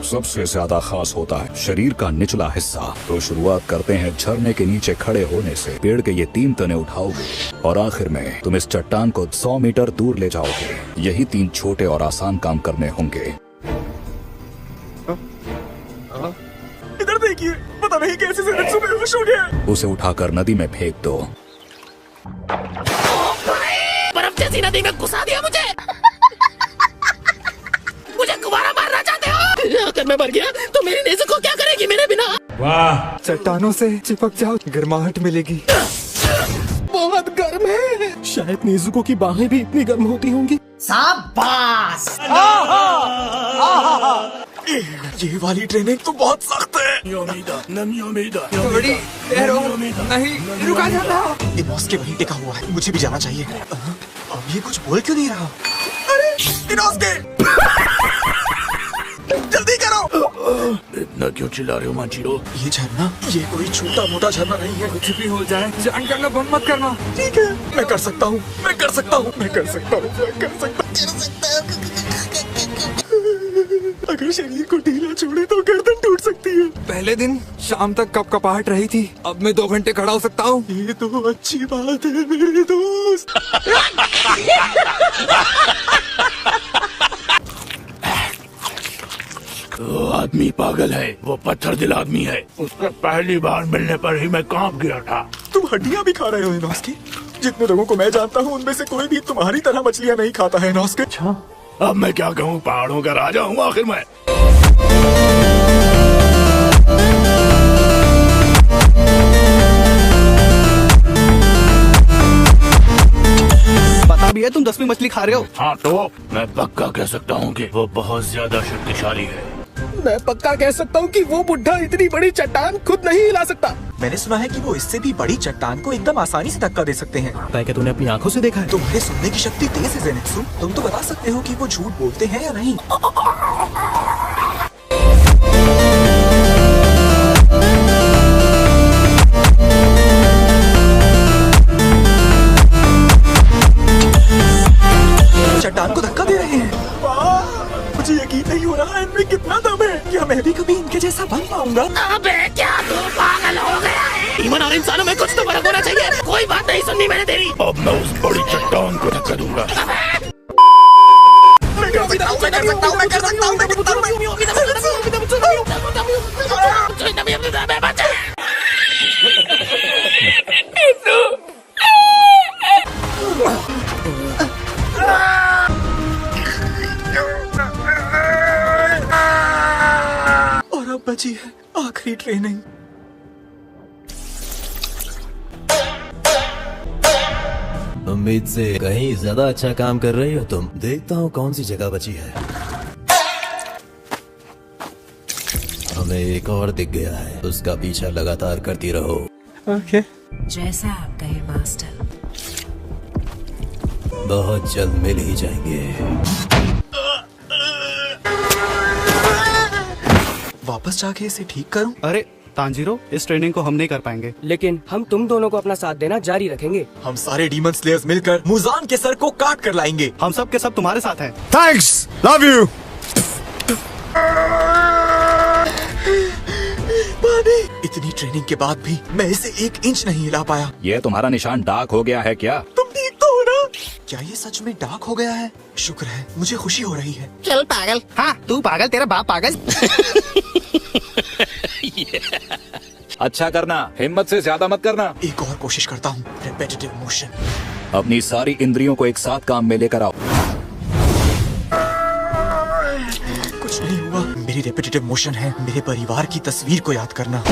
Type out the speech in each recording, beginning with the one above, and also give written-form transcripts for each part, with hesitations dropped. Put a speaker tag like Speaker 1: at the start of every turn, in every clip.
Speaker 1: सबसे ज्यादा खास होता है शरीर का निचला हिस्सा। तो शुरुआत करते हैं झरने के नीचे खड़े होने से। पेड़ के ये 3 तने उठाओगे और आखिर में तुम इस चट्टान को 100 मीटर दूर ले जाओगे। यही 3 छोटे और आसान काम करने होंगे।
Speaker 2: इधर देखिए, पता नहीं कैसे से बेहोश हो गया।
Speaker 1: उसे उठाकर नदी में फेंक दो।
Speaker 3: बर्फ जैसी नदी में घुसा दिया मुझे। मुझे गुब्बारा मारना चाहते हो? अगर मैं मर गया तो मेरी नेज़ुको क्या करेगी मेरे बिना?
Speaker 2: वाह, चट्टानों से चिपक जाओ, गर्माहट मिलेगी।
Speaker 3: बहुत गर्म है। शायद नेज़ुको की बाहें भी इतनी गर्म होती होंगी।
Speaker 4: शाबाश।
Speaker 2: ये वाली ट्रेनिंग तो बहुत सख्त है।
Speaker 5: थोड़ी देर और नहीं रुका जाता।
Speaker 2: ये बॉस के वहीं टिका हुआ है, मुझे भी जाना चाहिए। अब ये कुछ बोल क्यों नहीं रहा? अरे इनोस्के, जल्दी करो।
Speaker 1: इतना क्यों चिल्ला रहे हो मांचिरो?
Speaker 2: ये झरना, ये कोई छोटा मोटा झरना नहीं है।
Speaker 5: कुछ भी हो जाए जान करना बंद मत करना।
Speaker 2: ठीक है, मैं कर सकता हूँ, मैं कर सकता हूँ, मैं कर सकता हूँ, मैं कर सकता हूँ। अगर शरीर को ढीला छोड़े तो गर्दन टूट सकती है।
Speaker 5: पहले दिन शाम तक कपकपाहट रही थी, अब मैं 2 घंटे खड़ा हो सकता हूँ।
Speaker 2: ये तो अच्छी बात है मेरे दोस्त।
Speaker 1: वो आदमी पागल है, वो पत्थर दिल आदमी है। उससे पहली बार मिलने पर ही मैं कांप गया था।
Speaker 2: तुम हड्डियाँ भी खा रहे हो इनोस्के? जितने लोगों को मैं जानता हूँ उनमें से कोई भी तुम्हारी तरह मछलियाँ नहीं खाता है इनोस्के।
Speaker 1: अच्छा, अब मैं क्या कहूँ, पहाड़ों का राजा हूँ आखिर मैं।
Speaker 4: पता भी है तुम 10वीं मछली खा रहे हो।
Speaker 1: हाँ तो मैं पक्का कह सकता हूँ कि वो बहुत ज्यादा शक्तिशाली है।
Speaker 3: मैं पक्का कह सकता हूँ कि वो बुढ़ा इतनी बड़ी चट्टान खुद नहीं हिला सकता।
Speaker 2: मैंने सुना है कि वो इससे भी बड़ी चट्टान को एकदम आसानी से धक्का दे सकते हैं।
Speaker 4: क्या तूने अपनी आंखों से देखा है?
Speaker 2: तुम्हारे सुनने की शक्ति तेज है ज़ेनित्सु। तुम तो बता सकते हो कि वो झूठ बोलते हैं या नहीं। चट्टान को धक्का दे रहे हैं। मुझे यकीन नहीं हो रहा है इनमें कितना दम है। क्या मैं भी कभी इनके जैसा बन पाऊंगा?
Speaker 3: अबे क्या तू पागल हो गया है? ईमान और इंसानों में कुछ तो फर्क होना चाहिए। कोई बात नहीं सुननी मैंने तेरी।
Speaker 1: अब मैं उस बड़ी चट्टान को धक्का दूंगा।
Speaker 2: मैं कर सकता हूँ, मैं कर सकता हूँ, मैं कर सकता हूँ, मैं कर सकता हूँ। और अब बची है आखिरी ट्रेनिंग।
Speaker 6: उम्मीद से कहीं ज्यादा अच्छा काम कर रही हो तुम। देखता हूँ कौन सी जगह बची है। हमें एक और दिख गया है, उसका पीछा लगातार करती रहो।
Speaker 2: ओके।
Speaker 7: जैसा आप कहे मास्टर।
Speaker 6: बहुत जल्द मिल ही जाएंगे।
Speaker 2: वापस जाके इसे ठीक करूं?
Speaker 8: अरे तांजीरो, इस ट्रेनिंग को हम नहीं कर पाएंगे।
Speaker 4: लेकिन हम तुम दोनों को अपना साथ देना जारी रखेंगे।
Speaker 2: हम सारे डीमन स्लेयर्स मिलकर मुजान के सर को काट कर लाएंगे।
Speaker 8: हम सब के सब तुम्हारे साथ हैं।
Speaker 9: Thanks, love you.
Speaker 2: इतनी ट्रेनिंग के बाद भी मैं इसे 1 इंच नहीं हिला पाया।
Speaker 1: ये तुम्हारा निशान डार्क हो गया है क्या?
Speaker 2: तुम ठीक तो हो ना? क्या ये सच में डार्क हो गया है? शुक्र है, मुझे खुशी हो रही है।
Speaker 3: चल पागल।
Speaker 4: हाँ तू पागल, तेरा बाप पागल।
Speaker 1: अच्छा करना, हिम्मत से ज्यादा मत करना।
Speaker 2: एक और कोशिश करता हूँ। Repetitive motion.
Speaker 1: अपनी सारी इंद्रियों को एक साथ काम में लेकर आओ।
Speaker 2: कुछ नहीं हुआ। मेरी रिपेटिटिव मोशन है मेरे परिवार की तस्वीर को याद करना।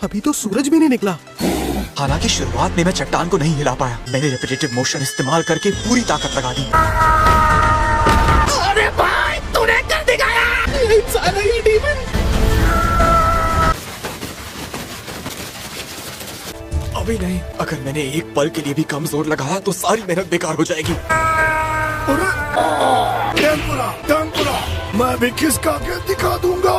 Speaker 4: अभी तो सूरज भी नहीं निकला।
Speaker 2: हालांकि शुरुआत में मैं चट्टान को नहीं हिला पाया। मैंने रिपेटिटिव मोशन इस्तेमाल करके पूरी ताकत लगा दी।
Speaker 3: अरे भाई तूने कर दिखाया। ये इंसान है, ये डीमन।
Speaker 2: अभी नहीं। अगर मैंने एक पल के लिए भी कम जोर लगाया तो सारी मेहनत बेकार हो जाएगी।
Speaker 9: मैं भी किसका दिखा दूंगा।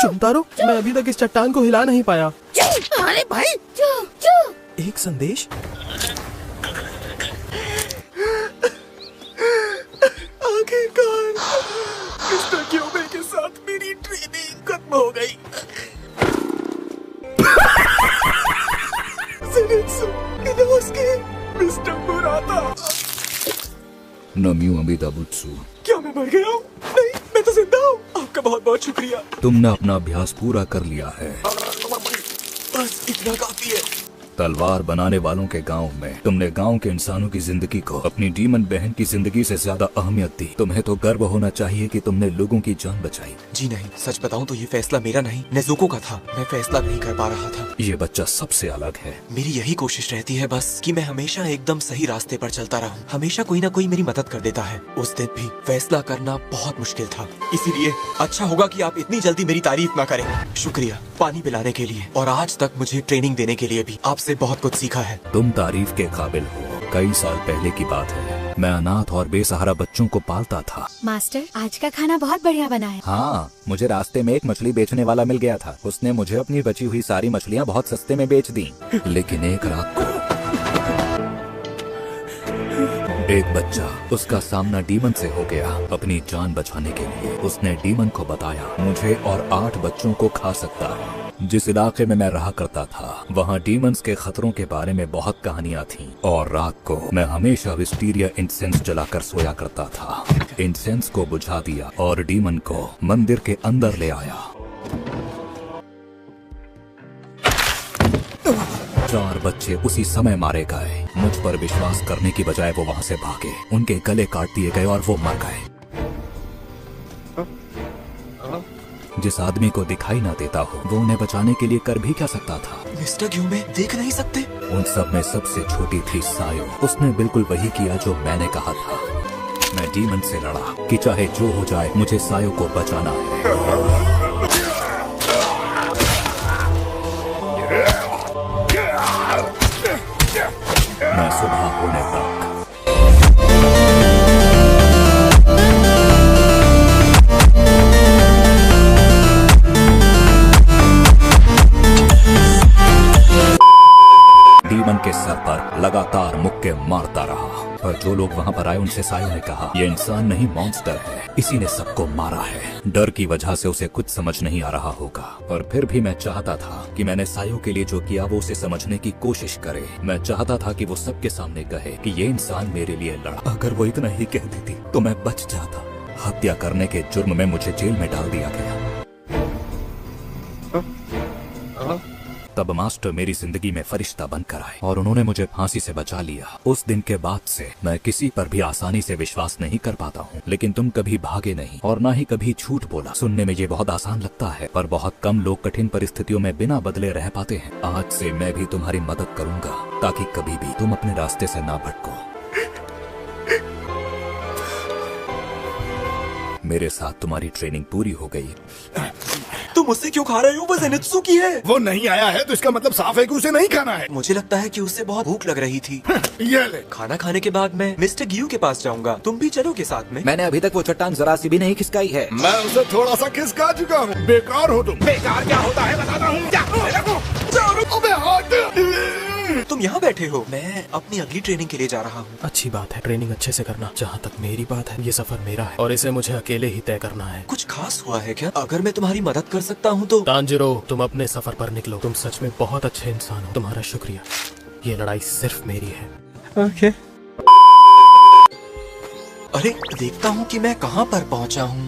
Speaker 4: चुमतारो, मैं अभी तक इस चट्टान को हिला नहीं पाया।
Speaker 3: अरे भाई
Speaker 4: एक संदेश।
Speaker 2: आखिरकार मिस्टर क्यूबे के साथ मेरी ट्रेनिंग खत्म हो गई। Zenitsu, Inosuke, mister Murata.
Speaker 1: नम्यू अमिताबुत्सु।
Speaker 2: क्या मैं मर गया हूँ? नहीं, मैं तो जिंदा हूँ। आपका बहुत बहुत शुक्रिया।
Speaker 1: तुमने अपना अभ्यास पूरा कर लिया है।
Speaker 2: बस इतना काफी है।
Speaker 1: तलवार बनाने वालों के गांव में तुमने गांव के इंसानों की जिंदगी को अपनी डीमन बहन की जिंदगी से ज्यादा अहमियत दी। तुम्हें तो गर्व होना चाहिए कि तुमने लोगों की जान बचाई।
Speaker 2: जी नहीं, सच बताऊं तो ये फैसला मेरा नहीं, नेज़ुको का था। मैं फैसला नहीं कर पा रहा था।
Speaker 1: ये बच्चा सबसे अलग है।
Speaker 2: मेरी यही कोशिश रहती है बस कि मैं हमेशा एकदम सही रास्ते पर चलता रहूं। हमेशा कोई ना कोई मेरी मदद कर देता है। उस दिन भी फैसला करना बहुत मुश्किल था। इसीलिए अच्छा होगा कि आप इतनी जल्दी मेरी तारीफ ना करें। शुक्रिया पानी पिलाने के लिए और आज तक मुझे ट्रेनिंग देने के लिए भी। आपसे बहुत कुछ सीखा है।
Speaker 1: तुम तारीफ के काबिल हो। कई साल पहले की बात है, मैं अनाथ और बेसहारा बच्चों को पालता था।
Speaker 7: मास्टर, आज का खाना बहुत बढ़िया बना है।
Speaker 1: हाँ, मुझे रास्ते में एक मछली बेचने वाला मिल गया था। उसने मुझे अपनी बची हुई सारी मछलियाँ बहुत सस्ते में बेच दी। लेकिन एक रात को एक बच्चा, उसका सामना डीमन से हो गया। अपनी जान बचाने के लिए उसने डीमन को बताया मुझे और 8 बच्चों को खा सकता है। जिस इलाके में मैं रहा करता था वहाँ डीमंस के खतरों के बारे में बहुत कहानियाँ थीं और रात को मैं हमेशा विस्टीरिया इंसेंस जलाकर सोया करता था। इंसेंस को बुझा दिया और डीमन को मंदिर के अंदर ले आया। 4 बच्चे उसी समय मारे गए। मुझ पर विश्वास करने की बजाय वो वहाँ से भागे। उनके गले काट दिए गए और वो मर गए। जिस आदमी को दिखाई ना देता हो वो उन्हें बचाने के लिए कर भी क्या सकता था?
Speaker 2: मिस्टर क्यूबे देख नहीं सकते?
Speaker 1: उन सब में सबसे छोटी थी सायो। उसने बिल्कुल वही किया जो मैंने कहा था। मैं डीमन से लड़ा कि चाहे जो हो जाए मुझे सायो को बचाना है। मैं सुबह होने तक डीमन के सर पर लगातार मुक्के मारता रहा। पर जो लोग वहाँ पर आए उनसे सायो ने कहा ये इंसान नहीं मॉन्स्टर है, इसी ने सबको मारा है। डर की वजह से उसे कुछ समझ नहीं आ रहा होगा। पर फिर भी मैं चाहता था कि मैंने सायो के लिए जो किया वो उसे समझने की कोशिश करे। मैं चाहता था कि वो सबके सामने कहे कि ये इंसान मेरे लिए लड़ा। अगर वो इतना ही कह देती तो मैं बच जाता। हत्या करने के जुर्म में मुझे जेल में डाल दिया गया। तब मास्टर मेरी जिंदगी में फरिश्ता बनकर आए और उन्होंने मुझे फांसी से बचा लिया। उस दिन के बाद से मैं किसी पर भी आसानी से विश्वास नहीं कर पाता हूँ। लेकिन तुम कभी भागे नहीं और ना ही कभी झूठ बोला। सुनने में ये बहुत आसान लगता है पर बहुत कम लोग कठिन परिस्थितियों में बिना बदले रह पाते हैं। आज से मैं भी तुम्हारी मदद करूँगा ताकि कभी भी तुम अपने रास्ते से ना भटको। मेरे साथ तुम्हारी ट्रेनिंग पूरी हो गई।
Speaker 2: तुम मुझसे क्यों खा रहे हो? वो ज़ेनित्सु की है।
Speaker 9: वो नहीं आया है तो इसका मतलब साफ है कि उसे नहीं खाना है।
Speaker 2: मुझे लगता है कि उसे बहुत भूख लग रही थी।
Speaker 9: ये ले।
Speaker 2: खाना खाने के बाद मैं मिस्टर गियू के पास जाऊंगा। तुम भी चलोगे साथ में?
Speaker 1: मैंने अभी तक वो चट्टान जरा सी भी नहीं खिसकाई है।
Speaker 9: मैं उसे थोड़ा सा खिसका चुका हूँ। बेकार हो तुम। बेकार क्या होता है बताता हूँ।
Speaker 2: तुम यहाँ बैठे हो। मैं अपनी अगली ट्रेनिंग के लिए जा रहा हूँ।
Speaker 4: अच्छी बात है, ट्रेनिंग अच्छे से करना। जहाँ तक मेरी बात है ये सफर मेरा है और इसे मुझे अकेले ही तय करना है।
Speaker 2: कुछ खास हुआ है क्या? अगर मैं तुम्हारी मदद कर सकता हूँ तो।
Speaker 4: तांजिरो, तुम अपने सफर पर निकलो। तुम सच में बहुत अच्छे इंसान हो। तुम्हारा शुक्रिया। ये लड़ाई सिर्फ मेरी है।
Speaker 2: ओके। अरे देखता हूँ कि मैं कहाँ पर पहुँचा हूँ।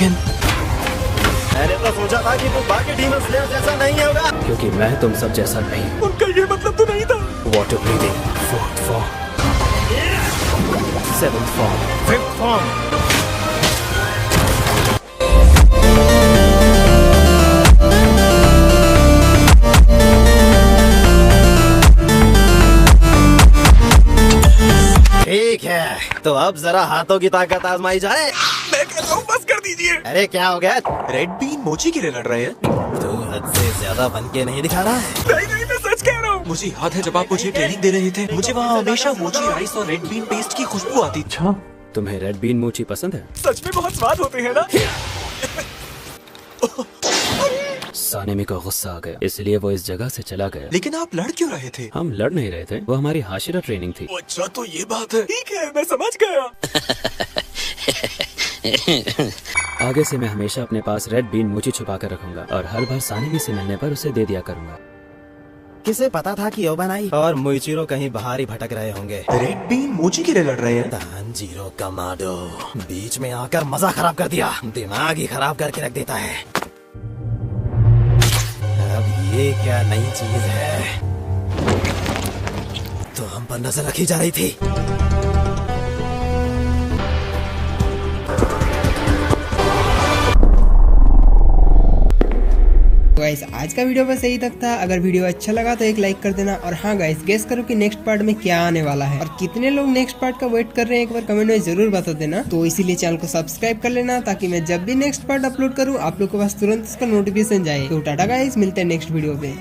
Speaker 2: लेकिन
Speaker 4: मैंने तो सोचा था कि तुम बाकी डीमन स्लेयर जैसा नहीं होगा, क्योंकि मैं तुम सब जैसा नहीं।
Speaker 2: उनका ये मतलब तो नहीं था।
Speaker 4: Water breathing, 4th form, 7th form, 5th form. ठीक
Speaker 6: है, तो अब जरा हाथों की ताकत आजमाई जाए।
Speaker 2: मैं कहता हूँ बस कर दीजिए।
Speaker 6: अरे क्या हो गया?
Speaker 2: रेड बीन मोची के लिए लड़ रहे हैं?
Speaker 6: तू हद से ज्यादा बन के नहीं दिखा रहा है।
Speaker 2: नहीं, मैं सच कह रहा हूँ। मुझे याद है जब आप मुझे ट्रेनिंग दे रहे थे, मुझे वहाँ हमेशा मोची राइस और रेड बीन पेस्ट की खुशबू आती थी।
Speaker 4: तुम्हें रेड बीन मोची पसंद है?
Speaker 2: सच में बहुत स्वाद होते हैं ना?
Speaker 4: सानेमी को गुस्सा आ गया, इसलिए वो इस जगह से चला गया।
Speaker 2: लेकिन आप लड़ क्यों रहे थे?
Speaker 4: हम लड़ नहीं रहे थे, वो हमारी हाशिरा ट्रेनिंग थी।
Speaker 2: अच्छा तो ये बात है। ठीक है, मैं समझ गया।
Speaker 4: आगे से मैं हमेशा अपने पास रेड बीन मोची छुपा कर रखूंगा और हर बार सानेमी से मिलने पर उसे दे दिया करूंगा।
Speaker 6: किसे पता था कि ओबनाई और मुइचिरो कहीं बाहर ही भटक रहे होंगे।
Speaker 2: रेड बीन मोची के लिए लड़ रहे हैं?
Speaker 6: तानजीरो कमाडो बीच में आकर मजा खराब कर दिया, दिमाग ही खराब करके रख देता है। अब ये क्या नई चीज है? तो हम पर नजर रखी जा रही थी।
Speaker 10: गाइस आज का वीडियो बस यही तक था। अगर वीडियो अच्छा लगा तो एक लाइक कर देना। और हाँ गाइस, गेस करो कि नेक्स्ट पार्ट में क्या आने वाला है और कितने लोग नेक्स्ट पार्ट का वेट कर रहे हैं, एक बार कमेंट में जरूर बता देना। तो इसीलिए चैनल को सब्सक्राइब कर लेना ताकि मैं जब भी नेक्स्ट पार्ट अपलोड करूँ आप लोग के पास तुरंत इसका नोटिफिकेशन जाए। तो टाटा गाइस, मिलते हैं नेक्स्ट वीडियो पे।